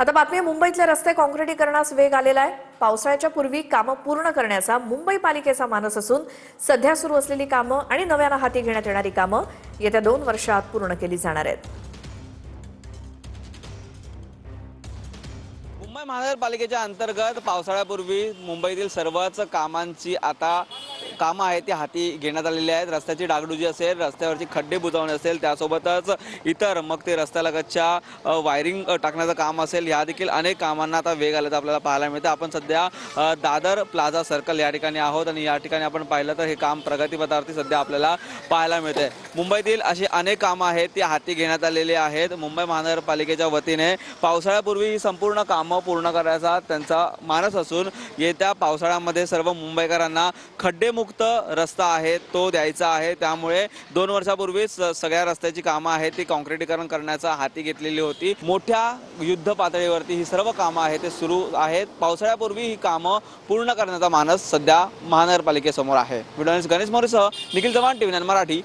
आता बातमी आहे, मुंबईतले रस्ते काँक्रिटीकरणास वेग आलेला आहे। पावसाळ्याच्या पूर्वी कामं पूर्ण करण्याचा मुंबई पालिकेचा मानस असून सध्या सुरू असलेली कामं आणि नव्यानं हाती घेण्यात येणारी कामं येत्या 2 वर्षात पूर्ण केली जाणार आहेत। मुंबई महानगरपालिकेच्या अंतर्गत पावसाळ्यापूर्वी मुंबईतील सर्वच कामांची आता कामं आहेत ती हाती घेण्यात आलेली आहेत। रस्त्याची डागडुजी असेल, रस्त्यावरची खड्डे बुजवणे असेल, त्यासोबतच इतर मग ते रस्त्यालगतच्या वायरिंग टाकण्याचं काम असेल, या देखील अनेक कामांना आता वेग आल्याचं आपल्याला पाहायला मिळतं। आपण सध्या दादर प्लाझा सर्कल या ठिकाणी आहोत आणि या ठिकाणी आपण पाहिलं तर हे काम प्रगतीपथावरती सध्या आपल्याला पाहायला मिळते। मुंबईतील अशी अनेक कामं आहेत ती हाती घेण्यात आलेली आहेत। मुंबई महानगरपालिकेच्या वतीने पावसाळ्यापूर्वी ही संपूर्ण कामं पूर्ण करायचा त्यांचा मानस असून येत्या पावसाळ्यामध्ये सर्व मुंबईकरांना खड्डेमुक्त रस्ता आहे तो द्यायचा आहे। त्यामुळे 2 वर्षापूर्वीच सगळ्या रस्त्याची कामं आहेत ती काँक्रिटीकरण करण्याचा हाती घेतलेली होती। मोठ्या युद्ध पातळीवरती ही सर्व कामं आहेत ते सुरू आहेत। पावसाळ्यापूर्वी ही कामं पूर्ण करण्याचा मानस सध्या महानगरपालिकेसमोर आहे। व्हिडिओ गणेश मोरेसह निखिल चव्हाण, टीव्ही 9 मराठी।